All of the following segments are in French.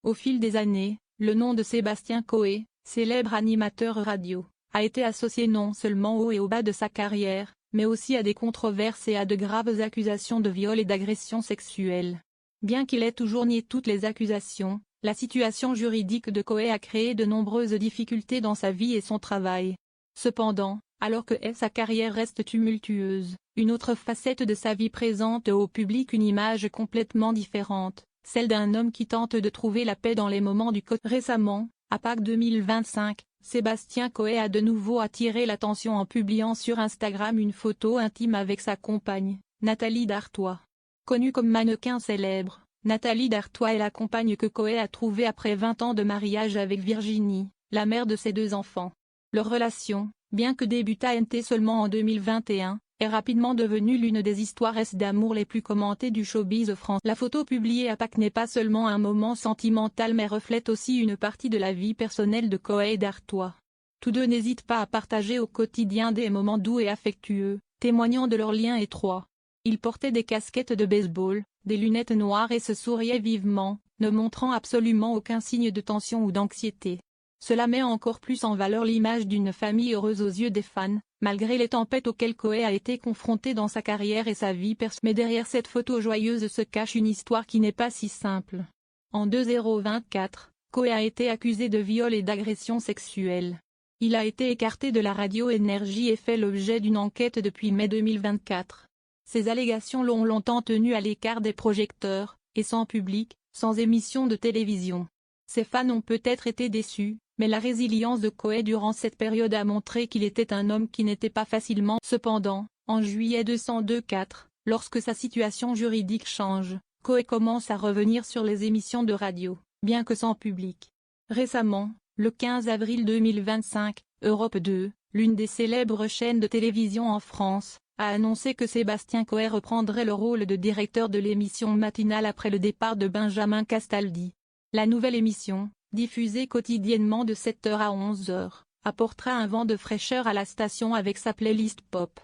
Au fil des années, le nom de Sébastien Coé, célèbre animateur radio, a été associé non seulement au haut et au bas de sa carrière, mais aussi à des controverses et à de graves accusations de viol et d'agression sexuelle. Bien qu'il ait toujours nié toutes les accusations, la situation juridique de Coé a créé de nombreuses difficultés dans sa vie et son travail. Cependant, alors que sa carrière reste tumultueuse, une autre facette de sa vie présente au public une image complètement différente, celle d'un homme qui tente de trouver la paix dans les moments du quotidien. Récemment, à Pâques 2025, Sébastien Coé a de nouveau attiré l'attention en publiant sur Instagram une photo intime avec sa compagne, Nathalie Dartois. Connue comme mannequin célèbre, Nathalie Dartois est la compagne que Coé a trouvée après 20 ans de mariage avec Virginie, la mère de ses 2 enfants. Leur relation, bien que débutante seulement en 2021, est rapidement devenue l'une des histoires d'amour les plus commentées du showbiz français. La photo publiée à Pâques n'est pas seulement un moment sentimental mais reflète aussi une partie de la vie personnelle de Coé et Dartois. Tous deux n'hésitent pas à partager au quotidien des moments doux et affectueux, témoignant de leur lien étroit. Ils portaient des casquettes de baseball, des lunettes noires et se souriaient vivement, ne montrant absolument aucun signe de tension ou d'anxiété. Cela met encore plus en valeur l'image d'une famille heureuse aux yeux des fans, malgré les tempêtes auxquelles Coé a été confronté dans sa carrière et sa vie personnelle. Mais derrière cette photo joyeuse se cache une histoire qui n'est pas si simple. En 2024, Coé a été accusé de viol et d'agression sexuelle. Il a été écarté de la radio Énergie et fait l'objet d'une enquête depuis mai 2024. Ces allégations l'ont longtemps tenu à l'écart des projecteurs, et sans public, sans émission de télévision. Ses fans ont peut-être été déçus, mais la résilience de Coé durant cette période a montré qu'il était un homme qui n'était pas facilement. Cependant, en juillet 2024, lorsque sa situation juridique change, Coé commence à revenir sur les émissions de radio, bien que sans public. Récemment, le 15 avril 2025, Europe 2, l'une des célèbres chaînes de télévision en France, a annoncé que Sébastien Coé reprendrait le rôle de directeur de l'émission matinale après le départ de Benjamin Castaldi. La nouvelle émission, diffusée quotidiennement de 7h à 11h, apportera un vent de fraîcheur à la station avec sa playlist pop.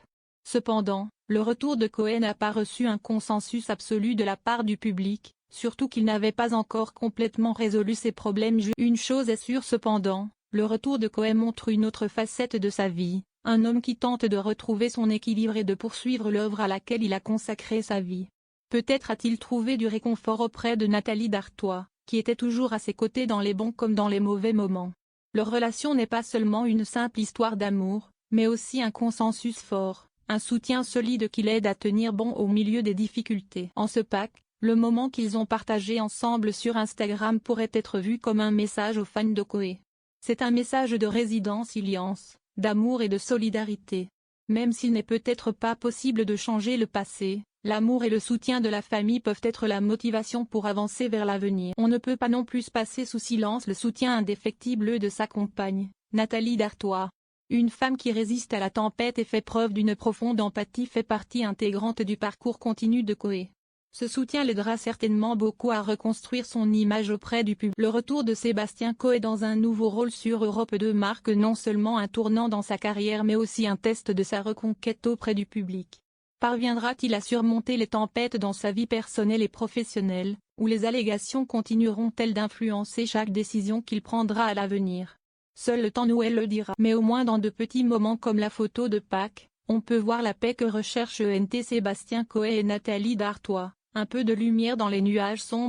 Cependant, le retour de Coé n'a pas reçu un consensus absolu de la part du public, surtout qu'il n'avait pas encore complètement résolu ses problèmes. Une chose est sûre cependant, le retour de Coé montre une autre facette de sa vie, un homme qui tente de retrouver son équilibre et de poursuivre l'œuvre à laquelle il a consacré sa vie. Peut-être a-t-il trouvé du réconfort auprès de Nathalie Dartois, qui était toujours à ses côtés dans les bons comme dans les mauvais moments. Leur relation n'est pas seulement une simple histoire d'amour, mais aussi un consensus fort, un soutien solide qui l'aide à tenir bon au milieu des difficultés. En ce Pâques, le moment qu'ils ont partagé ensemble sur Instagram pourrait être vu comme un message aux fans de Coé. C'est un message de résilience, d'amour et de solidarité. Même s'il n'est peut-être pas possible de changer le passé, l'amour et le soutien de la famille peuvent être la motivation pour avancer vers l'avenir. On ne peut pas non plus passer sous silence le soutien indéfectible de sa compagne, Nathalie Dartois. Une femme qui résiste à la tempête et fait preuve d'une profonde empathie fait partie intégrante du parcours continu de Coé. Ce soutien l'aidera certainement beaucoup à reconstruire son image auprès du public. Le retour de Sébastien Coé dans un nouveau rôle sur Europe 2 marque non seulement un tournant dans sa carrière mais aussi un test de sa reconquête auprès du public. Parviendra-t-il à surmonter les tempêtes dans sa vie personnelle et professionnelle, ou les allégations continueront-elles d'influencer chaque décision qu'il prendra à l'avenir? Seul le temps nous le dira. Mais au moins dans de petits moments comme la photo de Pâques, on peut voir la paix que recherchent Sébastien Coé et Nathalie Dartois, un peu de lumière dans les nuages sombres.